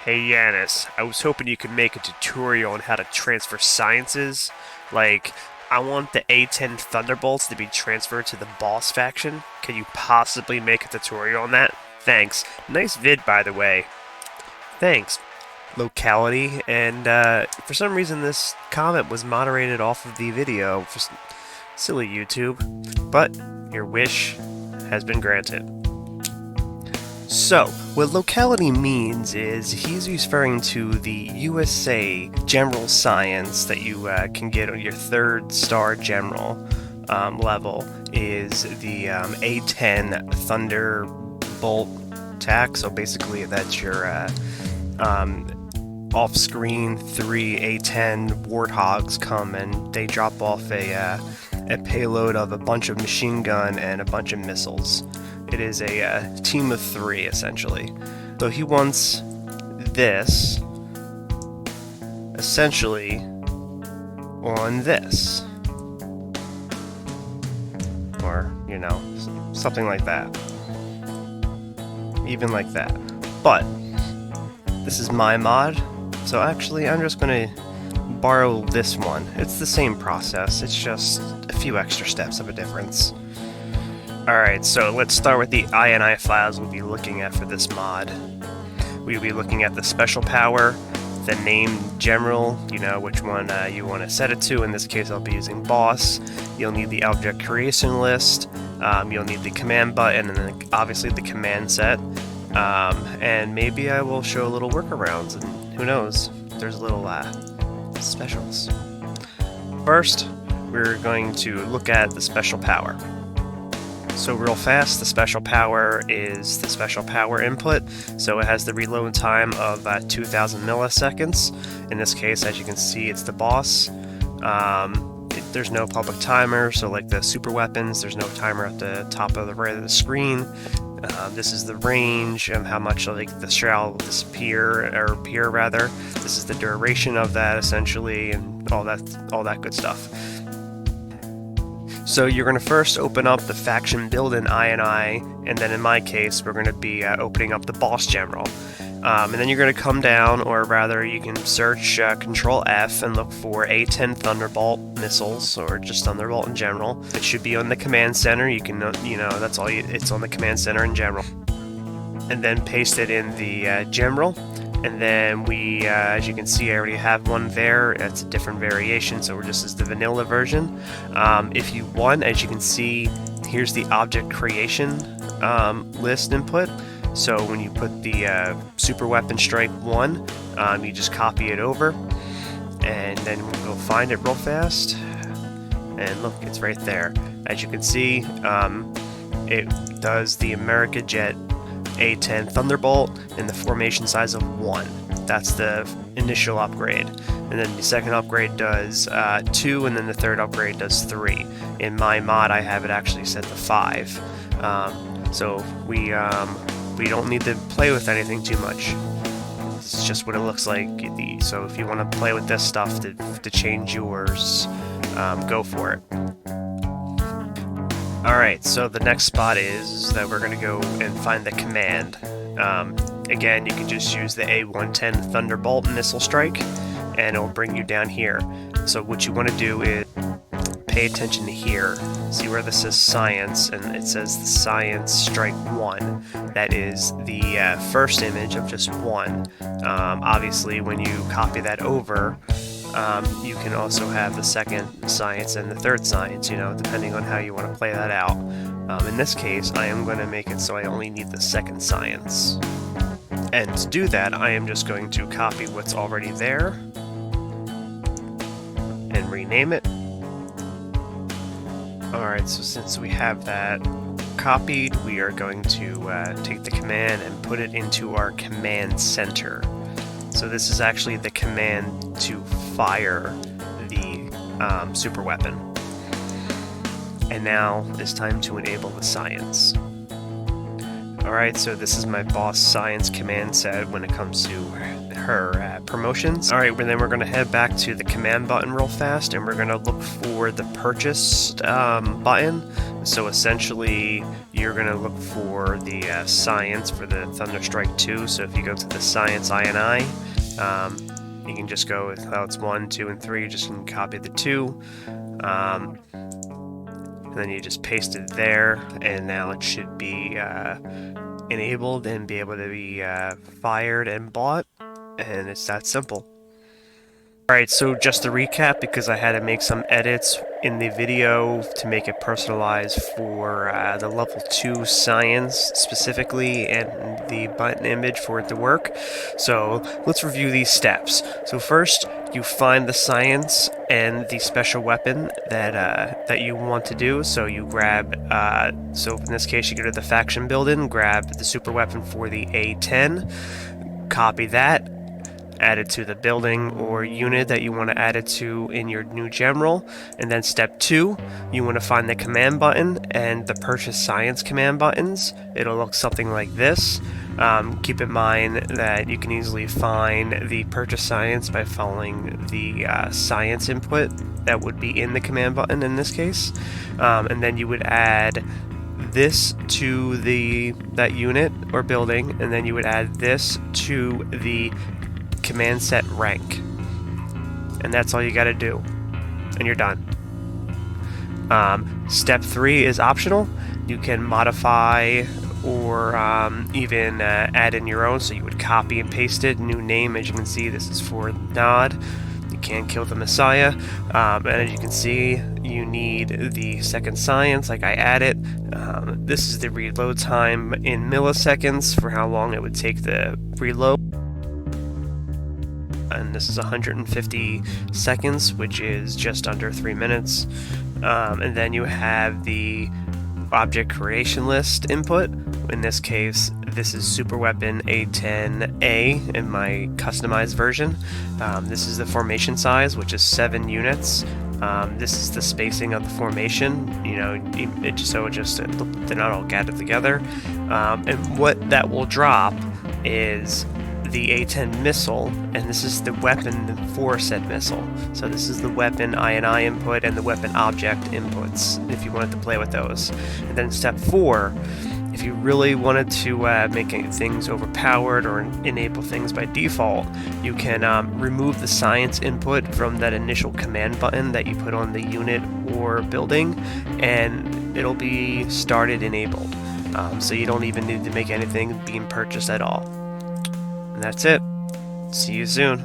Hey Janus, I was hoping you could make a tutorial on how to transfer sciences. Like, I want the A10 Thunderbolts to be transferred to the boss faction. Can you possibly make a tutorial on that? Thanks. Nice vid, by the way. Thanks. Locality, and for some reason this comment was moderated off of the video for silly YouTube, but your wish has been granted. So, what locality means is he's referring to the USA General Science that you can get on your 3rd star General level is the A10 Thunderbolt attack. So basically that's your off-screen 3 A10 Warthogs come and they drop off a payload of a bunch of machine gun and a bunch of missiles. It is a team of 3, essentially. So he wants this, essentially, on this. Or, you know, something like that. Even like that. But, this is my mod, so actually I'm just going to borrow this one. It's the same process, it's just a few extra steps of a difference. Alright, so let's start with the INI files we'll be looking at for this mod. We'll be looking at the special power, the name general, you know, which one you want to set it to. In this case, I'll be using boss. You'll need the object creation list, you'll need the command button, and then obviously the command set. And maybe I will show a little workarounds, and who knows, there's little specials. First, we're going to look at the special power. So real fast, the special power is the special power input, so it has the reload time of 2,000 milliseconds. In this case, as you can see, it's the boss. There's no public timer, so like the super weapons, there's no timer at the top of the right of the screen. This is the range of how much like the shell will disappear, or appear rather. This is the duration of that, essentially, and all that good stuff. So you're going to first open up the faction build in INI, and then in my case, we're going to be opening up the boss general. And then you're going to come down, or rather you can search Control F and look for A10 Thunderbolt missiles, or just Thunderbolt in general. It should be on the command center. You can, that's all. It's on the command center in general. And then paste it in the general. And then we, as you can see, I already have one there. It's a different variation, so we're just as the vanilla version. If you want, as you can see, here's the object creation list input. So when you put the super weapon strike 1, you just copy it over, and then we'll find it real fast. And look, it's right there. As you can see, it does the America Jet A10 Thunderbolt in the formation size of 1. That's the initial upgrade. And then the second upgrade does 2, and then the third upgrade does 3. In my mod, I have it actually set to 5. So we don't need to play with anything too much. It's just what it looks like. So if you want to play with this stuff to change yours, go for it. Alright, so the next spot is that we're going to go and find the command. Again, you can just use the A110 Thunderbolt Missile Strike, and it'll bring you down here. So what you want to do is pay attention to here. See where this says Science, and it says the Science Strike 1. That is the first image of just 1. Obviously, when you copy that over, you can also have the second science and the third science, depending on how you want to play that out. In this case, I am going to make it so I only need the second science. And to do that, I am just going to copy what's already there and rename it. Alright, so since we have that copied, we are going to take the command and put it into our command center. So this is actually the command to fire the super weapon. And now it's time to enable the science. Alright, so this is my boss science command set when it comes to her promotions. Alright, then we're going to head back to the command button real fast, and we're going to look for the purchase button. So essentially, you're going to look for the science for the Thunderstrike 2. So if you go to the science INI, you can just go with how it's 1, 2, and 3. You just can copy the 2. And then you just paste it there, and now it should be enabled and be able to be fired and bought, and it's that simple. Alright, so just to recap, because I had to make some edits in the video to make it personalized for the level 2 science specifically, and the button image for it to work. So let's review these steps. So first, you find the science and the special weapon that you want to do. So you grab, so in this case you go to the faction building, grab the super weapon for the A10, copy that, add it to the building or unit that you want to add it to in your new general. And then step 2, you want to find the command button and the purchase science command buttons. It'll look something like this. Keep in mind that you can easily find the purchase science by following the science input that would be in the command button in this case. And then you would add this to that unit or building, and then you would add this to the command set rank, and that's all you got to do, and you're done. Step 3 is optional. You can modify or even add in your own, so you would copy and paste it. New name, as you can see, this is for Nod. You can't kill the Messiah, and as you can see, you need the second science, like I added. This is the reload time in milliseconds for how long it would take the reload. And this is 150 seconds, which is just under 3 minutes. And then you have the object creation list input. In this case, this is super weapon A10A in my customized version. This is the formation size, which is 7 units. This is the spacing of the formation, they're not all gathered together. And what that will drop is the A10 missile, and this is the weapon for said missile. So this is the weapon INI input and the weapon object inputs, if you wanted to play with those. And then step 4, if you really wanted to make things overpowered or enable things by default, you can remove the science input from that initial command button that you put on the unit or building, and it'll be started enabled. So you don't even need to make anything being purchased at all. And that's it. See you soon.